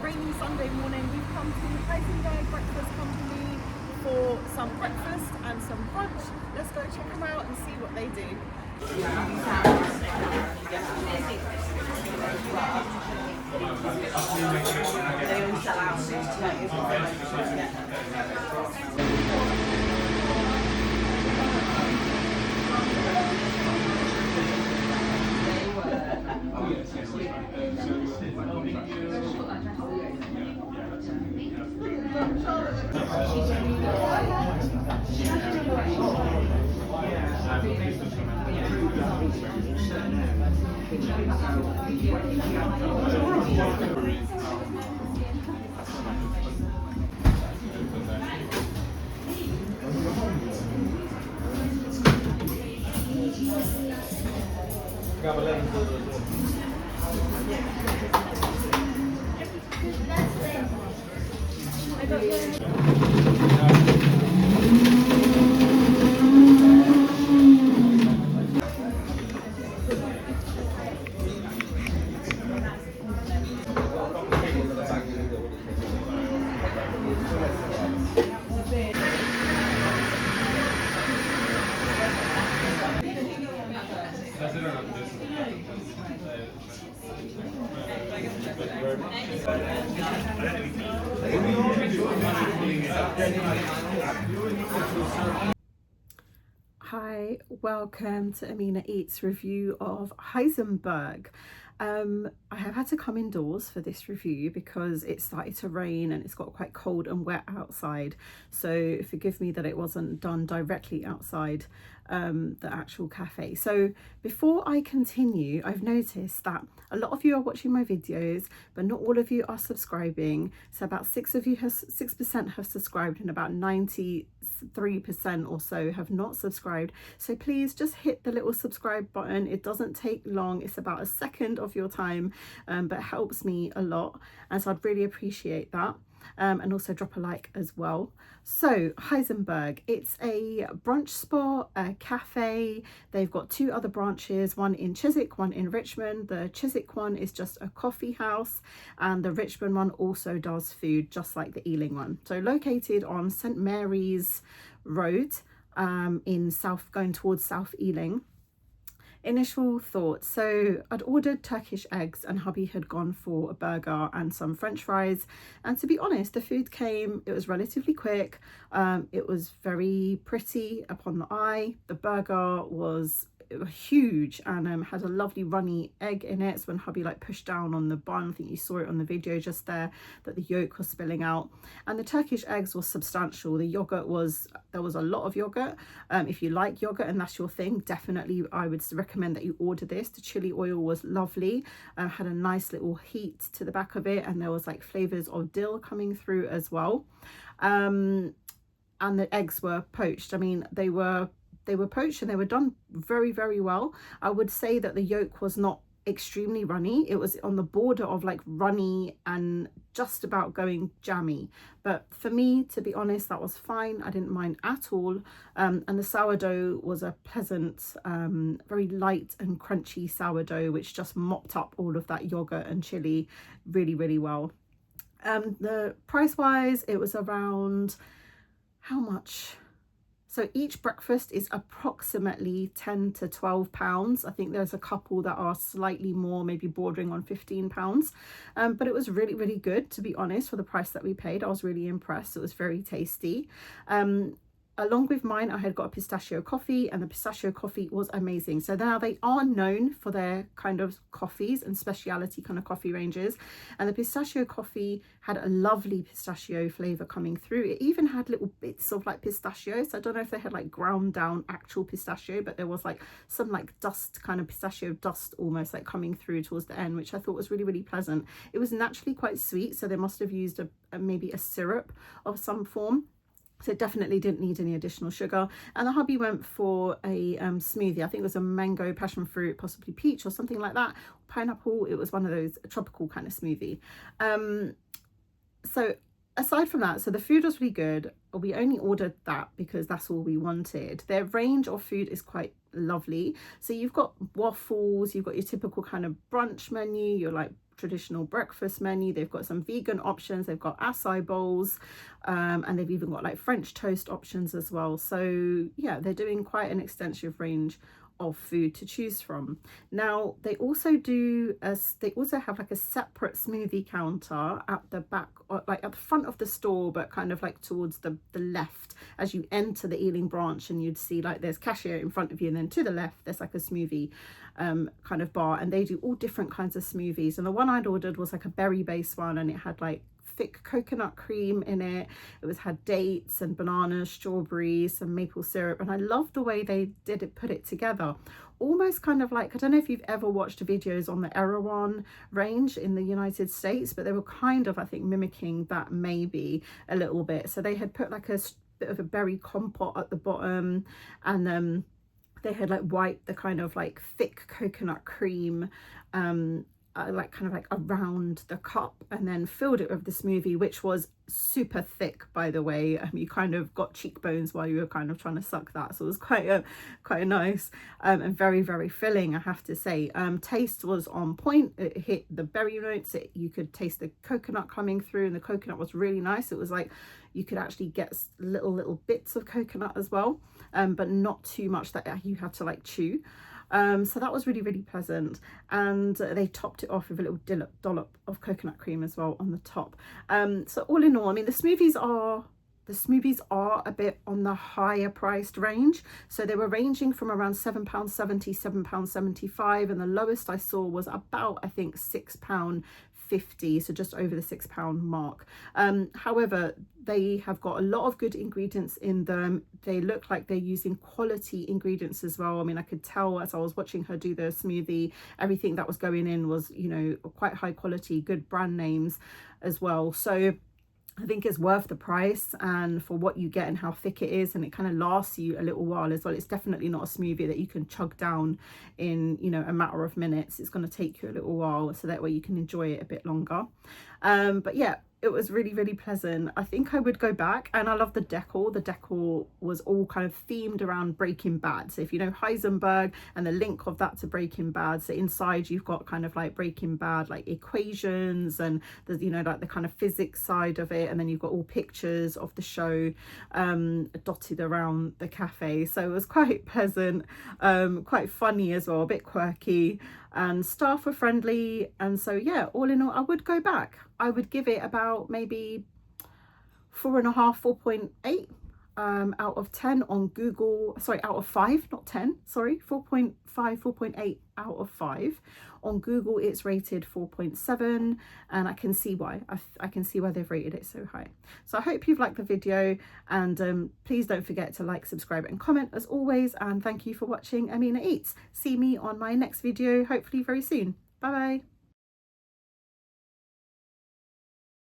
rainy Sunday morning. We've come to Heisenberg Breakfast Company for some breakfast and some brunch. Let's go check them out and see what they do. Hi, welcome to Amina Eats review of Heisenberg. I have had to come indoors for this review because it started to rain and it's got quite cold and wet outside, so forgive me that it wasn't done directly outside the actual cafe. So before I continue, I've noticed that a lot of you are watching my videos but not all of you are subscribing. So about 6% have subscribed and about 93% or so have not subscribed. So please just hit the little subscribe button. It doesn't take long, it's about a second of your time, but it helps me a lot, and so I'd really appreciate that. And also drop a like as well. So Heisenberg, it's a brunch spot, a cafe. They've got two other branches, one in Chiswick, one in Richmond. The Chiswick one is just a coffee house, and the Richmond one also does food, just like the Ealing one. So located on St Mary's Road, going towards South Ealing. Initial thoughts. So I'd ordered Turkish eggs and hubby had gone for a burger and some french fries, and to be honest, the food came, it was relatively quick. It was very pretty upon the eye. The burger was huge and had a lovely runny egg in it. So when hubby pushed down on the bun, I think you saw it on the video just there, that the yolk was spilling out, and the Turkish eggs was substantial. The yogurt there was a lot of yogurt. If you like yogurt and that's your thing, definitely I would recommend that you order this. The chili oil was lovely, had a nice little heat to the back of it, and there was flavors of dill coming through as well. And the eggs were poached. I mean, they were poached and they were done very, very well. I would say that the yolk was not extremely runny. It was on the border of runny and just about going jammy. But for me, to be honest, that was fine. I didn't mind at all. And the sourdough was a pleasant, very light and crunchy sourdough, which just mopped up all of that yogurt and chili really, really well. The price wise, it was around, how much? So each breakfast is approximately 10 to 12 pounds. I think there's a couple that are slightly more, maybe bordering on 15 pounds. But it was really, really good, to be honest, for the price that we paid. I was really impressed. It was very tasty. Along with mine, I had got a pistachio coffee, and the pistachio coffee was amazing. So now they are known for their kind of coffees and speciality kind of coffee ranges. And the pistachio coffee had a lovely pistachio flavor coming through. It even had little bits of pistachio. So I don't know if they had ground down actual pistachio, but there was some dust, kind of pistachio dust almost coming through towards the end, which I thought was really, really pleasant. It was naturally quite sweet, so they must have used maybe a syrup of some form. So it definitely didn't need any additional sugar. And the hubby went for a smoothie. I think it was a mango, passion fruit, possibly peach or something like that. Pineapple. It was one of those tropical kind of smoothie. So aside from that, so the food was really good. We only ordered that because that's all we wanted. Their range of food is quite lovely. So you've got waffles, you've got your typical kind of brunch menu, your traditional breakfast menu. They've got some vegan options, they've got acai bowls, and they've even got like French toast options as well. So yeah, they're doing quite an extensive range of food to choose from. Now they also have like a separate smoothie counter at the back, or like at the front of the store, but kind of like towards the left as you enter the Ealing branch, and you'd see like there's cashier in front of you, and then to the left there's like a smoothie kind of bar, and they do all different kinds of smoothies. And the one I'd ordered was like a berry based one, and it had like thick coconut cream in it. It had dates and bananas, strawberries, some maple syrup, and I love the way they put it together. Almost kind of like, I don't know if you've ever watched videos on the Erewhon range in the United States, but they were kind of, I think, mimicking that maybe a little bit. So they had put like a bit of a berry compote at the bottom, and they had like wiped the kind of like thick coconut cream like kind of like around the cup, and then filled it with the smoothie, which was super thick, by the way. You kind of got cheekbones while you were kind of trying to suck that, so it was quite a nice and very, very filling, I have to say. Taste was on point. It hit the berry notes. You could taste the coconut coming through, and the coconut was really nice. It was like you could actually get little bits of coconut as well, but not too much that you had to like chew. So that was really, really pleasant, and they topped it off with a little dollop of coconut cream as well on the top. So all in all, I mean, the smoothies are a bit on the higher priced range. So they were ranging from around £7.70, £7.75, and the lowest I saw was about, I think, £6.50, so just over the £6 mark. However, they have got a lot of good ingredients in them. They look like they're using quality ingredients as well. I mean, I could tell as I was watching her do the smoothie, everything that was going in was, you know, quite high quality, good brand names as well. So I think it's worth the price and for what you get and how thick it is, and it kind of lasts you a little while as well. It's definitely not a smoothie that you can chug down in, you know, a matter of minutes. It's going to take you a little while, so that way you can enjoy it a bit longer. But yeah, it was really, really pleasant. I think I would go back, and I love the decor. The decor was all kind of themed around Breaking Bad. So if you know Heisenberg and the link of that to Breaking Bad, so inside you've got kind of like Breaking Bad like equations, and there's, you know, like the kind of physics side of it, and then you've got all pictures of the show dotted around the cafe. So it was quite pleasant, quite funny as well, a bit quirky, and staff were friendly. And so yeah, all in all, I would go back. I would give it about maybe 4.5, 4.8 out of 10 on Google. Sorry, out of 5, not 10, sorry, 4.5, 4.8 out of 5. On Google it's rated 4.7, and I can see why. I can see why they've rated it so high. So I hope you've liked the video, and please don't forget to like, subscribe and comment as always, and thank you for watching Amina Eats. See me on my next video hopefully very soon. Bye bye.